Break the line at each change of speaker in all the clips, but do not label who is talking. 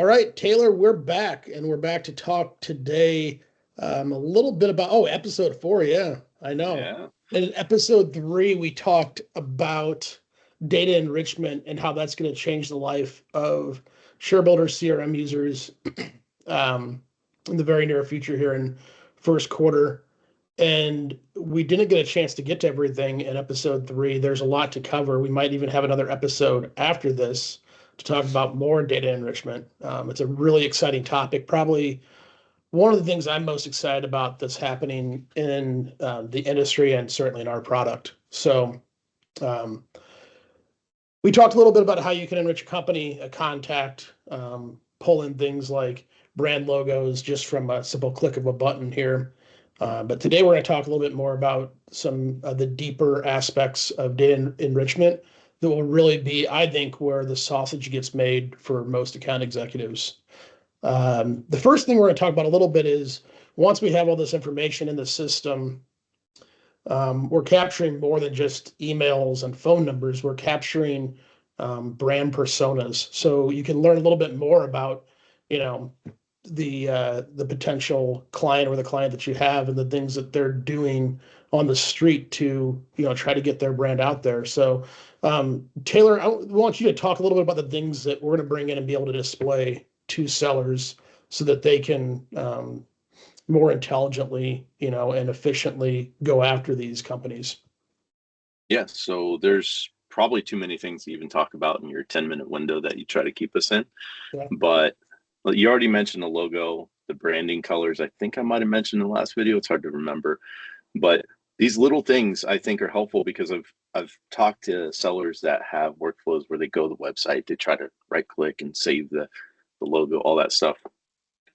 All right, Taylor, we're back, and we're back to talk today a little bit about, episode 4. Yeah, I know.
Yeah.
In episode 3, we talked about data enrichment and how that's going to change the life of ShareBuilder CRM users um, in the very near future here in first quarter. And we didn't get a chance to get to everything in episode 3. There's a lot to cover. We might even have another episode after this to talk about more data enrichment. It's a really exciting topic. Probably one of the things I'm most excited about that's happening in the industry and certainly in our product. So um, we talked a little bit about how you can enrich a company, a contact, pull in things like brand logos just from a simple click of a button here. But today we're going to talk a little bit more about some of the deeper aspects of data enrichment that will really be, I think, where the sausage gets made for most account executives. The first thing we're going to talk about a little bit is once we have all this information in the system, we're capturing more than just emails and phone numbers. We're capturing brand personas. So you can learn a little bit more about, you know, the potential client or the client that you have and the things that they're doing on the street to, try to get their brand out there. So, Taylor, I want you to talk a little bit about the things that we're going to bring in and be able to display to sellers so that they can more intelligently, and efficiently go after these companies.
Yeah. So there's probably too many things to even talk about in your 10-minute window that you try to keep us in.
Yeah.
But well, you already mentioned the logo, the branding colors. I think I might have mentioned in the last video. It's hard to remember. But these little things I think are helpful because I've talked to sellers that have workflows where they go to the website, they try to right click and save the logo, all that stuff.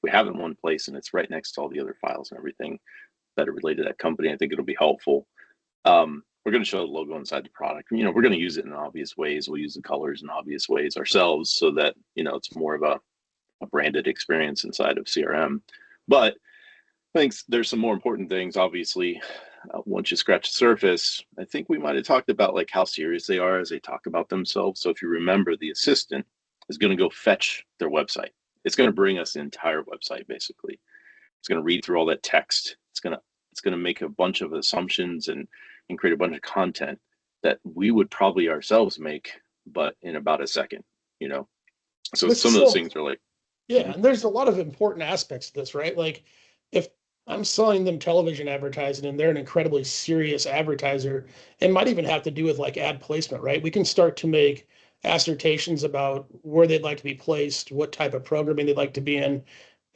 We have it in one place and it's right next to all the other files and everything that are related to that company. I think it'll be helpful. We're going to show the logo inside the product. We're going to use it in obvious ways. We'll use the colors in obvious ways ourselves so that, it's more of a branded experience inside of CRM. But I think there's some more important things, obviously. Once you scratch the surface, I think we might have talked about like how serious they are as they talk about themselves. So if you remember, the assistant is going to go fetch their website. It's going to bring us the entire website, basically. It's going to read through all that text. It's going to make a bunch of assumptions and create a bunch of content that we would probably ourselves make, but in about a second, So
This
some
is
of those
so,
things are like,
yeah, and there's a lot of important aspects to this, right? Like if I'm selling them television advertising and they're an incredibly serious advertiser, it might even have to do with like ad placement, right? We can start to make assertions about where they'd like to be placed, what type of programming they'd like to be in.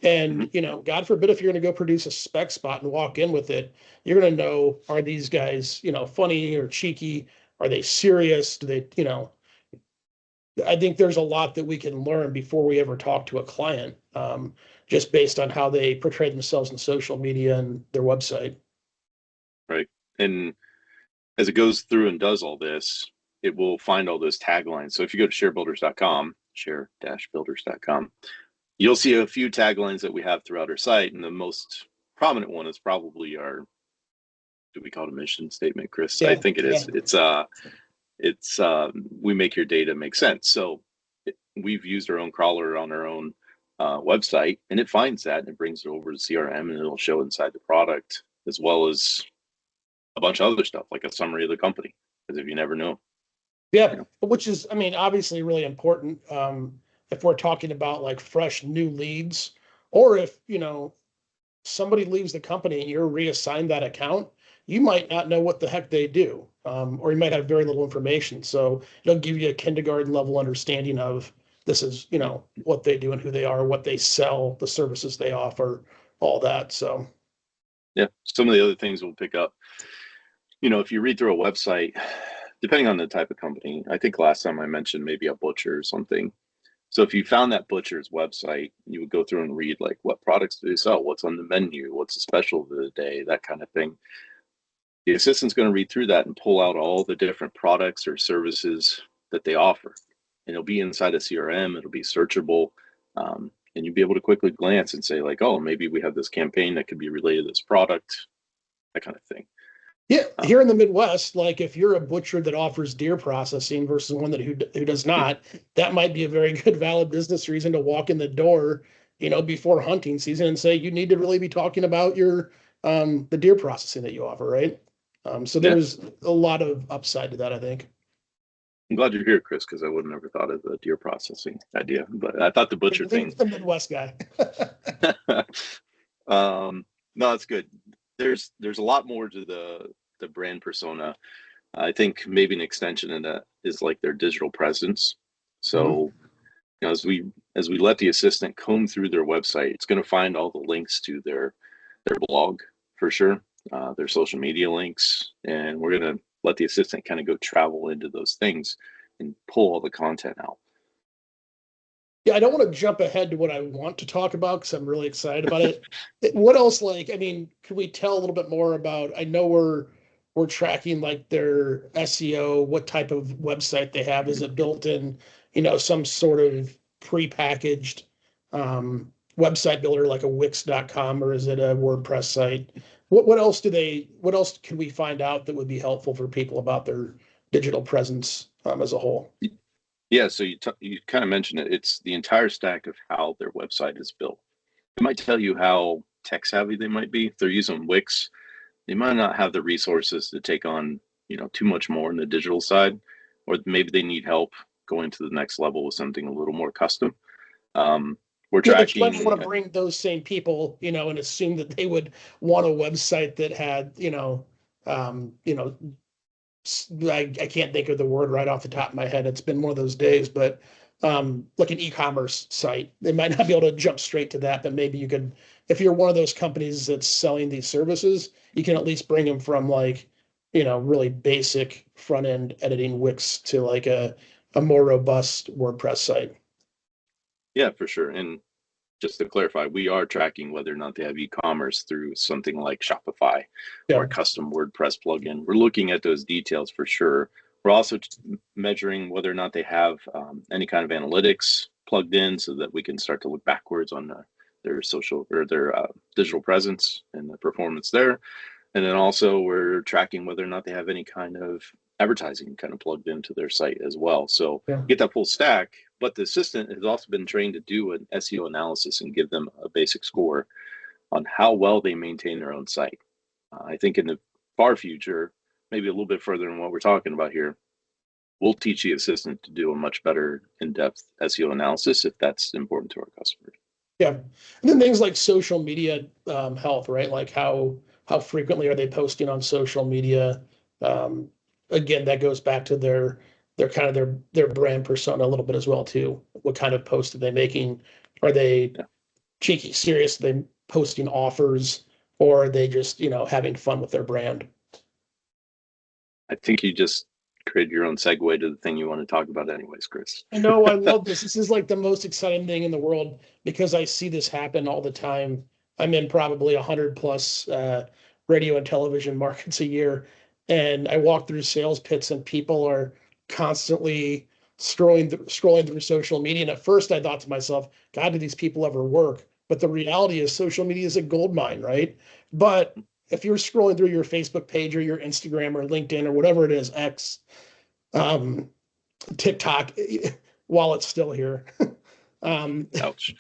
And,
mhm.
God forbid if you're going to go produce a spec spot and walk in with it, you're going to know, are these guys, funny or cheeky? Are they serious? Do they, I think there's a lot that we can learn before we ever talk to a client, just based on how they portray themselves in social media and their website.
Right. And as it goes through and does all this, it will find all those taglines. So if you go to sharebuilders.com, share-builders.com, you'll see a few taglines that we have throughout our site. And the most prominent one is probably our, do we call it a mission statement, Chris? I
Yeah,
think it
yeah.
is. It's we make your data make sense. So we've used our own crawler on our own website, and it finds that and it brings it over to CRM, and it'll show inside the product as well as a bunch of other stuff like a summary of the company, as if you never know.
Yeah,
You know,
which is, I mean, obviously really important if we're talking about like fresh new leads, or if, somebody leaves the company and you're reassigned that account, you might not know what the heck they do, or you might have very little information. So it'll give you a kindergarten level understanding of this is, what they do and who they are, what they sell, the services they offer, all that. So
yeah. Some of the other things we'll pick up. If you read through a website, depending on the type of company, I think last time I mentioned maybe a butcher or something. So if you found that butcher's website, you would go through and read like what products do they sell, what's on the menu, what's the special of the day, that kind of thing. The assistant's going to read through that and pull out all the different products or services that they offer. And it'll be inside a CRM, it'll be searchable. And you'll be able to quickly glance and say, like, oh, maybe we have this campaign that could be related to this product, that kind of thing.
Yeah, here in the Midwest, like if you're a butcher that offers deer processing versus one that who does not, that might be a very good valid business reason to walk in the door, before hunting season and say you need to really be talking about your the deer processing that you offer, right? So
Yeah,
there's a lot of upside to that, I think.
I'm glad you're here, Chris, because I would have never thought of the deer processing idea, but I thought the butcher
He's
thing.
the Midwest guy.
No, it's good. There's a lot more to the brand persona. I think maybe an extension of that is like their digital presence.
Mhm.
So, as we let the assistant comb through their website, it's going to find all the links to their blog for sure, their social media links, and we're going to let the assistant kind of go travel into those things and pull all the content out.
Yeah, I don't want to jump ahead to what I want to talk about because I'm really excited about it. What else, like, I mean, could we tell a little bit more about, I know we're tracking like their SEO, what type of website they have. Is it built in, some sort of prepackaged website builder like a Wix.com, or is it a WordPress site? What else can we find out that would be helpful for people about their digital presence as a whole?
Yeah, so you kind of mentioned it. It's the entire stack of how their website is built. It might tell you how tech savvy they might be. If they're using Wix, they might not have the resources to take on, too much more in the digital side, or maybe they need help going to the next level with something a little more custom. Um, we're
Yeah, but you might not
tracking.
want to bring those same people, and assume that they would want a website that had, um, you know, I can't think of the word right off the top of my head. It's been one of those days, but like an e-commerce site, they might not be able to jump straight to that, but maybe you could, if you're one of those companies that's selling these services, you can at least bring them from like, really basic front end editing Wix to like a more robust WordPress site.
Yeah, for sure. And just to clarify, we are tracking whether or not they have e-commerce through something like Shopify or
Yeah.
a custom WordPress plugin. We're looking at those details for sure. We're also measuring whether or not they have any kind of analytics plugged in so that we can start to look backwards on their social or their digital presence and the performance there. And then also we're tracking whether or not they have any kind of advertising kind of plugged into their site as well. So
Yeah.
get that full stack. But the assistant has also been trained to do an SEO analysis and give them a basic score on how well they maintain their own site. I think in the far future, maybe a little bit further than what we're talking about here, we'll teach the assistant to do a much better in-depth SEO analysis if that's important to our customers.
Yeah. And then things like social media health, right? Like how frequently are they posting on social media? Um, Again, that goes back to their kind of their brand persona a little bit as well too. What kind of post are they making? Are they
Yeah.
cheeky, serious? Are they posting offers, or are they just, having fun with their brand?
I think you just created your own segue to the thing you want to talk about anyways, Chris.
I know, I love this. This is like the most exciting thing in the world because I see this happen all the time. I'm in probably 100 plus radio and television markets a year, and I walk through sales pits and people are constantly scrolling through social media. And at first, I thought to myself, "God, do these people ever work?" But the reality is, social media is a gold mine, right? But if you're scrolling through your Facebook page or your Instagram or LinkedIn or whatever it is, X, um, TikTok, while it's still here.
Ouch.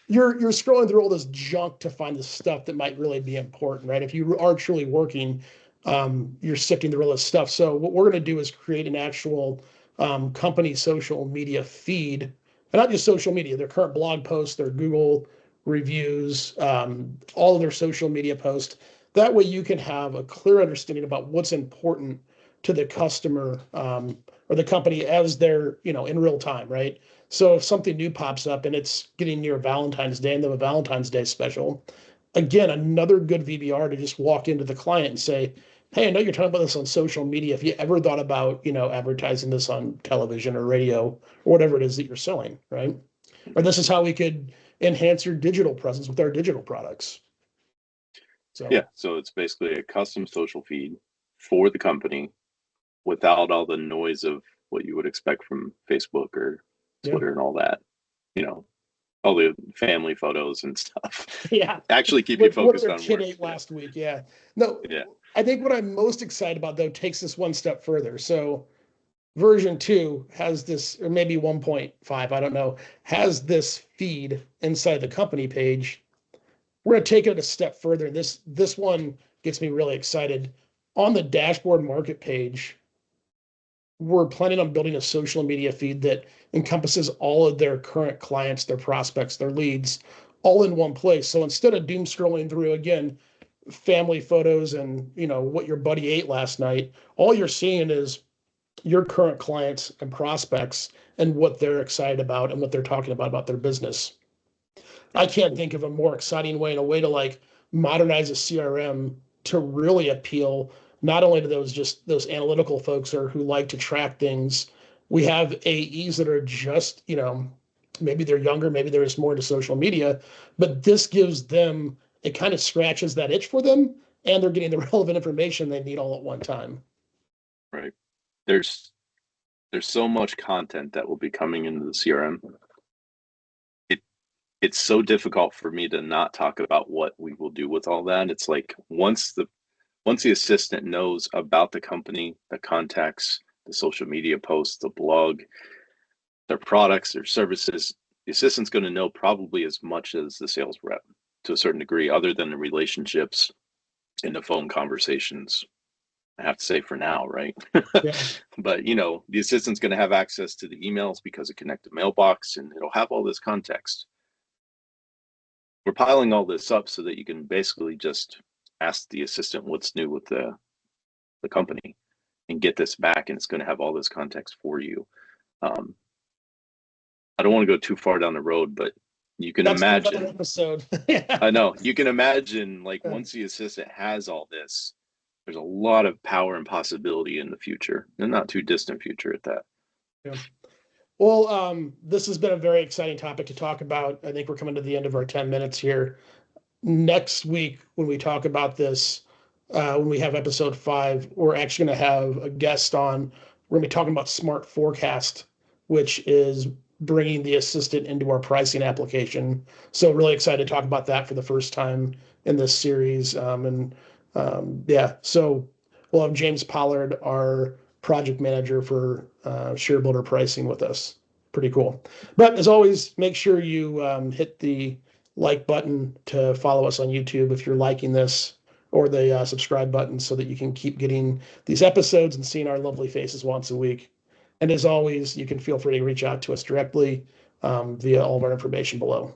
You're scrolling through all this junk to find the stuff that might really be important, right? If you are truly working, you're sifting through all this stuff. So what we're going to do is create an actual company social media feed, and not just social media, their current blog posts, their Google reviews, all of their social media posts. That way you can have a clear understanding about what's important to the customer or the company as they're, in real time, right? So if something new pops up and it's getting near Valentine's Day and they have a Valentine's Day special, again, another good VBR to just walk into the client and say, "Hey, I know you're talking about this on social media. If you ever thought about, advertising this on television or radio or whatever it is that you're selling, right? Or this is how we could enhance your digital presence with our digital products." So
Yeah, so it's basically a custom social feed for the company without all the noise of what you would expect from Facebook or
yeah,
Twitter and all that, you know, all the family photos and stuff.
yeah.
Actually keep you
What
focused
their
on
kid
work.
ate
Yeah.
last week. Yeah. No,
Yeah.
I think what I'm most excited about though takes this one step further. So version 2 has this, or maybe 1.5, I don't know, has this feed inside the company page. We're going to take it a step further. This one gets me really excited. On the dashboard market page, we're planning on building a social media feed that encompasses all of their current clients, their prospects, their leads, all in one place. So instead of doom scrolling through again family photos and what your buddy ate last night, all you're seeing is your current clients and prospects and what they're excited about and what they're talking about their business. I can't think of a more exciting way and a way to like modernize a CRM to really appeal not only to those analytical folks or who like to track things. We have AEs that are just, maybe they're younger, maybe they're just more into social media, but this gives them, it kind of scratches that itch for them, and they're getting the relevant information they need all at one time.
Right. There's so much content that will be coming into the CRM. It's so difficult for me to not talk about what we will do with all that. It's like once the assistant knows about the company, the contacts, the social media posts, the blog, their products, their services, the assistant's going to know probably as much as the sales rep to a certain degree, other than the relationships and the phone conversations. I have to say for now, right?
Yeah.
But the assistant's going to have access to the emails because it connected mailbox, and it'll have all this context. We're piling all this up so that you can basically just ask the assistant what's new with the company and get this back, and it's going to have all this context for you. I don't want to go too far down the road, but you can imagine
another episode.
I know you can imagine, like, once the assistant has all this, there's a lot of power and possibility in the future, and not too distant future at that.
Yeah. Well, this has been a very exciting topic to talk about. I think we're coming to the end of our 10 minutes here. Next week, when we talk about this, when we have episode 5, we're actually going to have a guest on. We're going to be talking about Smart Forecast, which is bringing the assistant into our pricing application. So really excited to talk about that for the first time in this series. Yeah, so we'll have James Pollard, our project manager for ShareBuilder pricing, with us. Pretty cool. But as always, make sure you hit the like button to follow us on YouTube if you're liking this, or the subscribe button so that you can keep getting these episodes and seeing our lovely faces once a week. And as always, you can feel free to reach out to us directly via all of our information below.